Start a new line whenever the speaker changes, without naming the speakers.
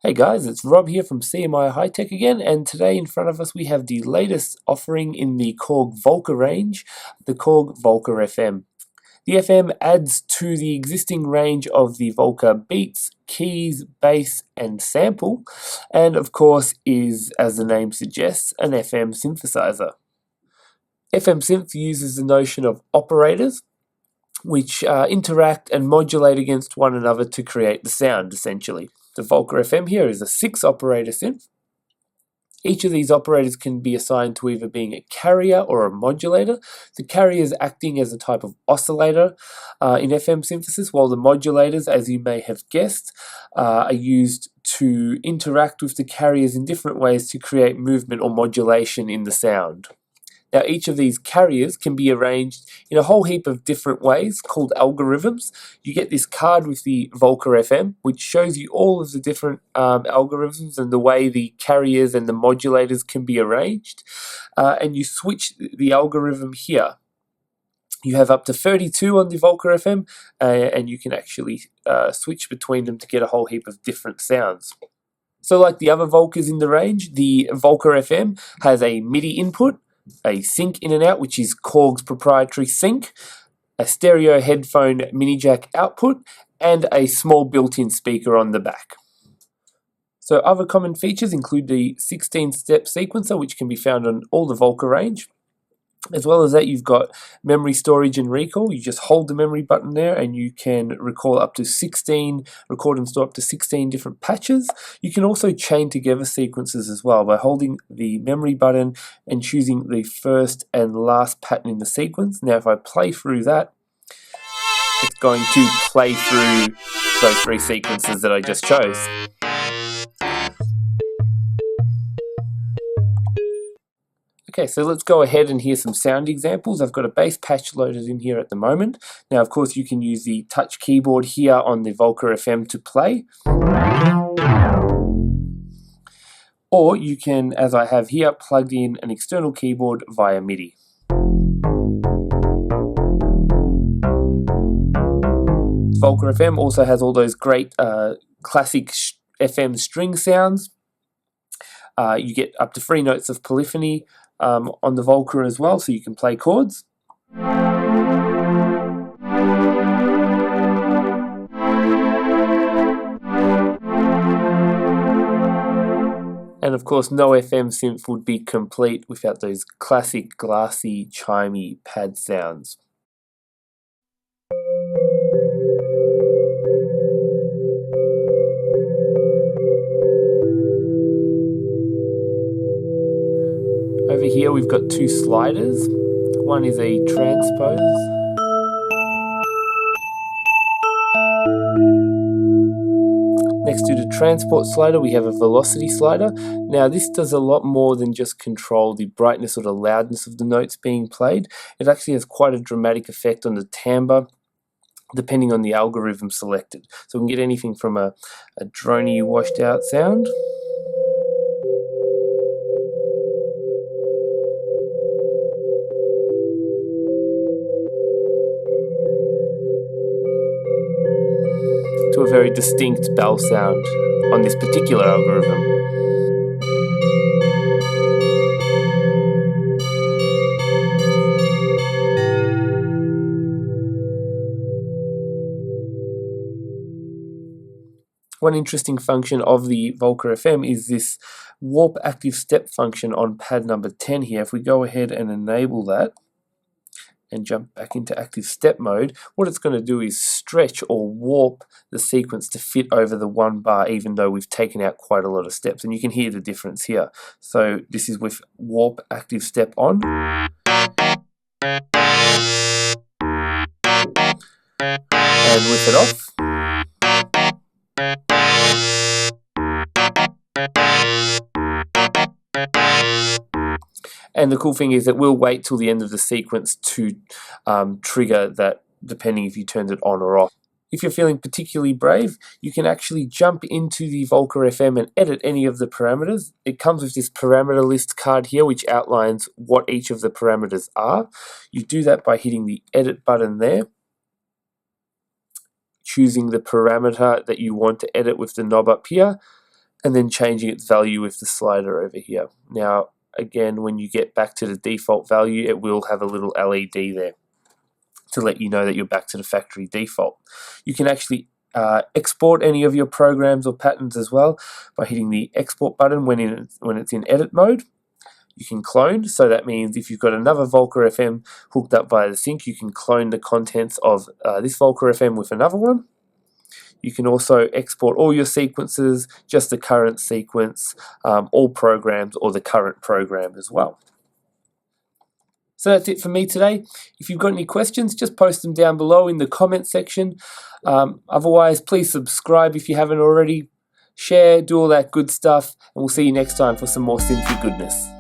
Hey guys, it's Rob here from CMI High Tech again, and today in front of us we have the latest offering in the KORG Volca range, the KORG Volca FM. The FM adds to the existing range of the Volca beats, keys, bass, and sample, and of course is, as the name suggests, an FM synthesizer. FM synth uses the notion of operators, which interact and modulate against one another to create the sound, essentially. The Volca FM here is a 6-operator synth. Each of these operators can be assigned to either being a carrier or a modulator. The carriers acting as a type of oscillator in FM synthesis, while the modulators, as you may have guessed, are used to interact with the carriers in different ways to create movement or modulation in the sound. Now, each of these carriers can be arranged in a whole heap of different ways called algorithms. You get this card with the Volca FM, which shows you all of the different algorithms and the way the carriers and the modulators can be arranged. And you switch the algorithm here. You have up to 32 on the Volca FM, and you can actually switch between them to get a whole heap of different sounds. So like the other Volcas in the range, the Volca FM has a MIDI input, a sync in and out, which is KORG's proprietary sync, a stereo headphone mini jack output, and a small built-in speaker on the back. So other common features include the 16-step sequencer, which can be found on all the Volca range. As well as that, you've got memory storage and recall. You just hold the memory button there and you can record and store up to 16 different patches. You can also chain together sequences as well by holding the memory button and choosing the first and last pattern in the sequence. Now, if I play through that, it's going to play through those 3 sequences that I just chose. Okay, so let's go ahead and hear some sound examples. I've got a bass patch loaded in here at the moment. Now, of course, you can use the touch keyboard here on the Volca FM to play. Or you can, as I have here, plug in an external keyboard via MIDI. Volca FM also has all those great classic FM string sounds. You get up to 3 notes of polyphony on the Volca as well, so you can play chords. And of course, no FM synth would be complete without those classic glassy, chimey pad sounds. Over here we've got 2 sliders. One is a transpose. Next to the transport slider we have a velocity slider. Now this does a lot more than just control the brightness or the loudness of the notes being played. It actually has quite a dramatic effect on the timbre, depending on the algorithm selected. So we can get anything from a droney washed out sound to a very distinct bell sound on this particular algorithm. One interesting function of the Volca FM is this warp active step function on pad number 10 here. If we go ahead and enable that and jump back into active step mode, what it's going to do is stretch or warp the sequence to fit over the 1 bar, even though we've taken out quite a lot of steps. And you can hear the difference here. So this is with warp active step on. And with it off. And the cool thing is that we'll wait till the end of the sequence to trigger that, depending if you turned it on or off. If you're feeling particularly brave, you can actually jump into the Volca FM and edit any of the parameters. It comes with this parameter list card here, which outlines what each of the parameters are. You do that by hitting the edit button there, choosing the parameter that you want to edit with the knob up here, and then changing its value with the slider over here. Now, again, when you get back to the default value, it will have a little LED there to let you know that you're back to the factory default. You can actually export any of your programs or patterns as well by hitting the export button when it's in edit mode. You can clone, so that means if you've got another Volca FM hooked up via the sync, you can clone the contents of this Volca FM with another one. You can also export all your sequences, just the current sequence, all programs, or the current program as well. So that's it for me today. If you've got any questions, just post them down below in the comment section. Otherwise, please subscribe if you haven't already. Share, do all that good stuff, and we'll see you next time for some more Synfy goodness.